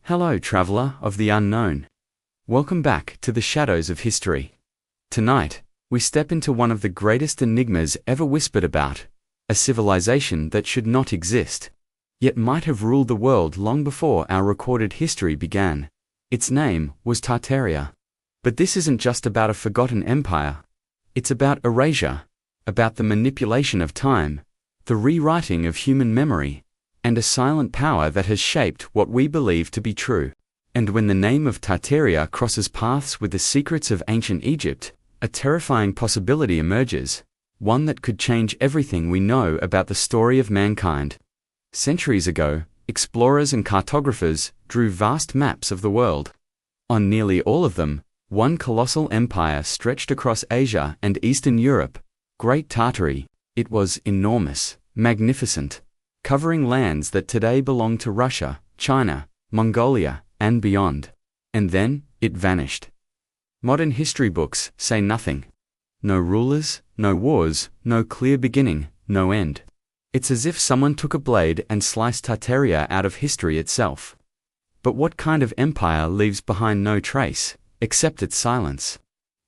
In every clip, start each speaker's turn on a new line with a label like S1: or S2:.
S1: Hello, traveler of the unknown. Welcome back to the shadows of history. Tonight, we step into one of the greatest enigmas ever whispered about, a civilization that should not exist, yet might have ruled the world long before our recorded history began. Its name was Tartaria. But this isn't just about a forgotten empire. It's about erasure, about the manipulation of time, the rewriting of human memory, and a silent power that has shaped what we believe to be true. And when the name of Tartaria crosses paths with the secrets of ancient Egypt, a terrifying possibility emerges, one that could change everything we know about the story of mankind. Centuries ago, explorers and cartographers drew vast maps of the world. On nearly all of them, one colossal empire stretched across Asia and Eastern Europe, Great Tartary. It was enormous, magnificent, covering lands that today belong to Russia, China, Mongolia, and beyond. And then, it vanished. Modern history books say nothing. No rulers, no wars, no clear beginning, no end. It's as if someone took a blade and sliced Tartaria out of history itself. But what kind of empire leaves behind no trace, except its silence?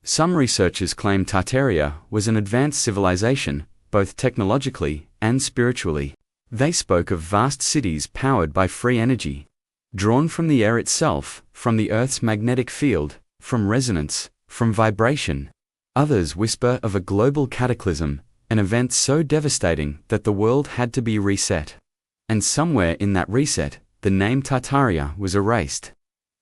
S1: Some researchers claim Tartaria was an advanced civilization, both technologically and spiritually. They spoke of vast cities powered by free energy, drawn from the air itself, from the Earth's magnetic field, from resonance, from vibration. Others whisper of a global cataclysm, an event so devastating that the world had to be reset. And somewhere in that reset, the name Tartaria was erased.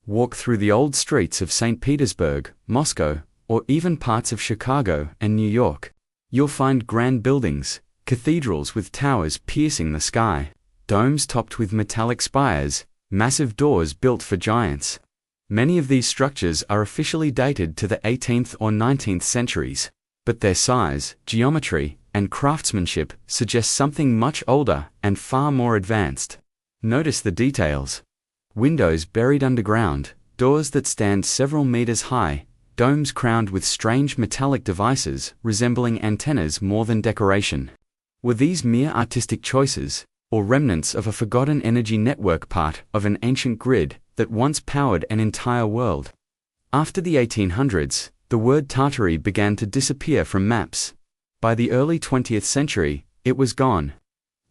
S1: Walk through the old streets of St. Petersburg, Moscow, or even parts of Chicago and New York. You'll find grand buildings, cathedrals with towers piercing the sky, domes topped with metallic spires, massive doors built for giants. Many of these structures are officially dated to the 18th or 19th centuries, but their size, geometry, and craftsmanship suggest something much older and far more advanced. Notice the details. Windows buried underground, doors that stand several meters high, domes crowned with strange metallic devices resembling antennas more than decoration. Were these mere artistic choices, or remnants of a forgotten energy network, part of an ancient grid that once powered an entire world? After the 1800s, the word Tartary began to disappear from maps. By the early 20th century, it was gone.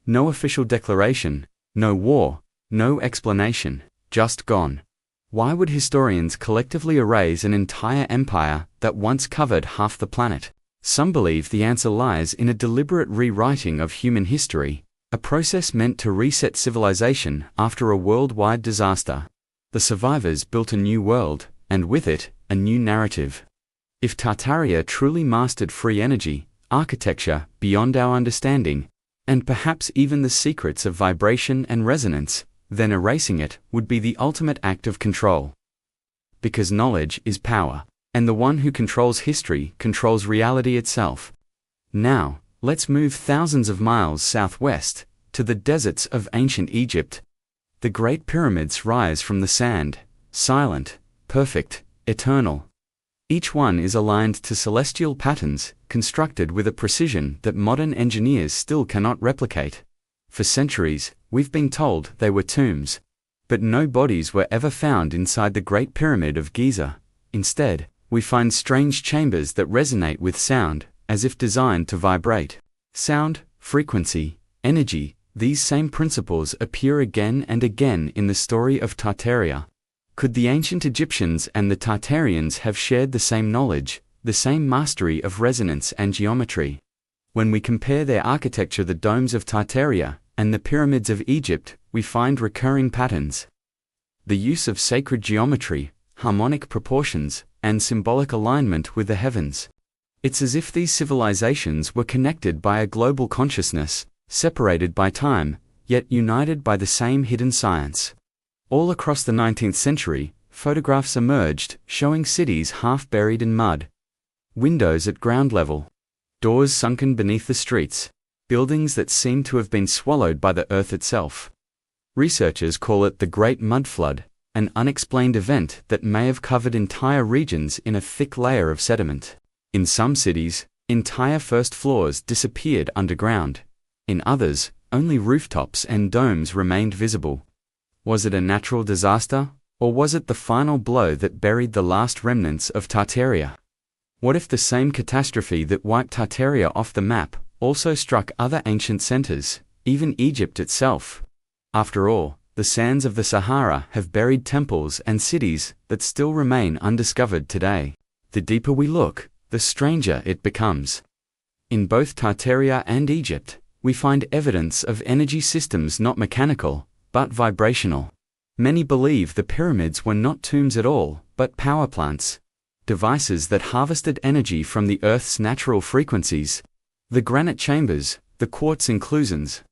S1: No official declaration, no war, no explanation, just gone. Why would historians collectively erase an entire empire that once covered half the planet? Some believe the answer lies in a deliberate rewriting of human history, a process meant to reset civilization after a worldwide disaster. The survivors built a new world, and with it, a new narrative. If Tartaria truly mastered free energy, architecture beyond our understanding, and perhaps even the secrets of vibration and resonance, then erasing it would be the ultimate act of control. Because knowledge is power, and the one who controls history controls reality itself. Now, let's move thousands of miles southwest, to the deserts of ancient Egypt. The Great Pyramids rise from the sand, silent, perfect, eternal. Each one is aligned to celestial patterns, constructed with a precision that modern engineers still cannot replicate. For centuries, we've been told they were tombs. But no bodies were ever found inside the Great Pyramid of Giza. Instead, we find strange chambers that resonate with sound, as if designed to vibrate. Sound, frequency, energy, these same principles appear again and again in the story of Tartaria. Could the ancient Egyptians and the Tartarians have shared the same knowledge, the same mastery of resonance and geometry? When we compare their architecture, the domes of Tartaria and the pyramids of Egypt, we find recurring patterns. The use of sacred geometry, harmonic proportions, and symbolic alignment with the heavens. It's as if these civilizations were connected by a global consciousness, separated by time, yet united by the same hidden science. All across the 19th century, photographs emerged showing cities half buried in mud, windows at ground level, doors sunken beneath the streets, buildings that seemed to have been swallowed by the earth itself. Researchers call it the Great Mud Flood, an unexplained event that may have covered entire regions in a thick layer of sediment. In some cities, entire first floors disappeared underground. In others, only rooftops and domes remained visible. Was it a natural disaster, Or was it the final blow that buried the last remnants of Tartaria? What if the same catastrophe that wiped Tartaria off the map also struck other ancient centers, even Egypt itself? After all, the sands of the Sahara have buried temples and cities that still remain undiscovered today. The deeper we look, the stranger it becomes. In both Tartaria and Egypt, we find evidence of energy systems not mechanical, but vibrational. Many believe the pyramids were not tombs at all, but power plants, devices that harvested energy from the Earth's natural frequencies. The granite chambers, the quartz inclusions,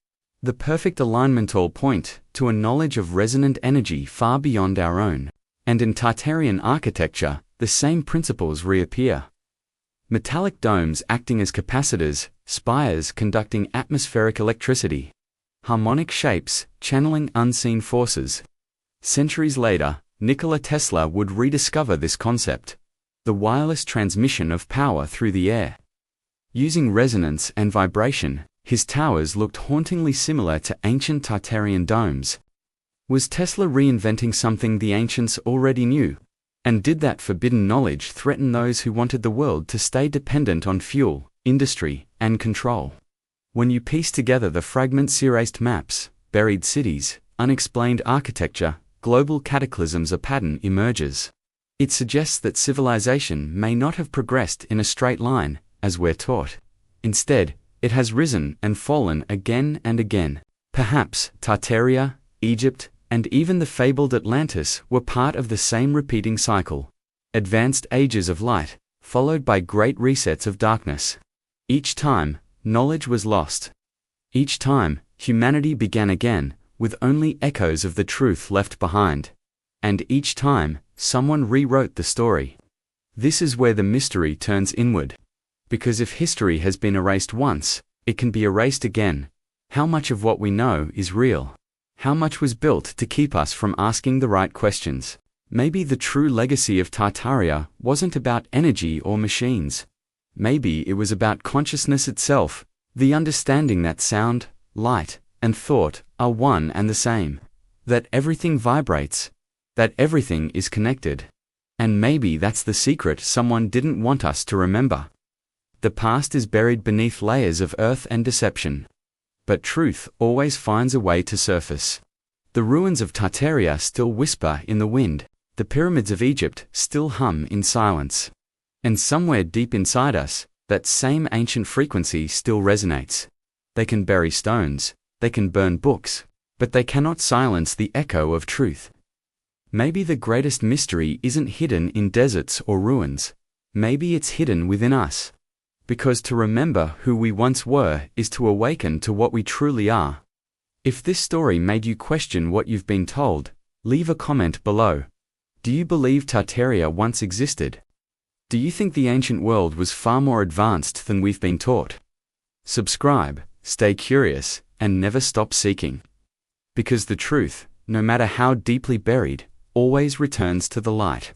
S1: the perfect alignment all point to a knowledge of resonant energy far beyond our own. And in Tartarian architecture, the same principles reappear. Metallic domes acting as capacitors, spires conducting atmospheric electricity, harmonic shapes channeling unseen forces. Centuries later, Nikola Tesla would rediscover this concept: the wireless transmission of power through the air. Using resonance and vibration, his towers looked hauntingly similar to ancient Tartarian domes. Was Tesla reinventing something the ancients already knew? And did that forbidden knowledge threaten those who wanted the world to stay dependent on fuel, industry, and control? When you piece together the fragments, erased maps, buried cities, unexplained architecture, global cataclysms, a pattern emerges. It suggests that civilization may not have progressed in a straight line, as we're taught. Instead, it has risen and fallen again and again. Perhaps Tartaria, Egypt, and even the fabled Atlantis were part of the same repeating cycle. Advanced ages of light, followed by great resets of darkness. Each time, knowledge was lost. Each time, humanity began again, with only echoes of the truth left behind. And each time, someone rewrote the story. This is where the mystery turns inward. Because if history has been erased once, it can be erased again. How much of what we know is real? How much was built to keep us from asking the right questions? Maybe the true legacy of Tartaria wasn't about energy or machines. Maybe it was about consciousness itself, the understanding that sound, light, and thought are one and the same. That everything vibrates. That everything is connected. And maybe that's the secret someone didn't want us to remember. The past is buried beneath layers of earth and deception. But truth always finds a way to surface. The ruins of Tartaria still whisper in the wind. The pyramids of Egypt still hum in silence. And somewhere deep inside us, that same ancient frequency still resonates. They can bury stones, they can burn books, but they cannot silence the echo of truth. Maybe the greatest mystery isn't hidden in deserts or ruins. Maybe it's hidden within us. Because to remember who we once were is to awaken to what we truly are. If this story made you question what you've been told, leave a comment below. Do you believe Tartaria once existed? Do you think the ancient world was far more advanced than we've been taught? Subscribe, stay curious, and never stop seeking. Because the truth, no matter how deeply buried, always returns to the light.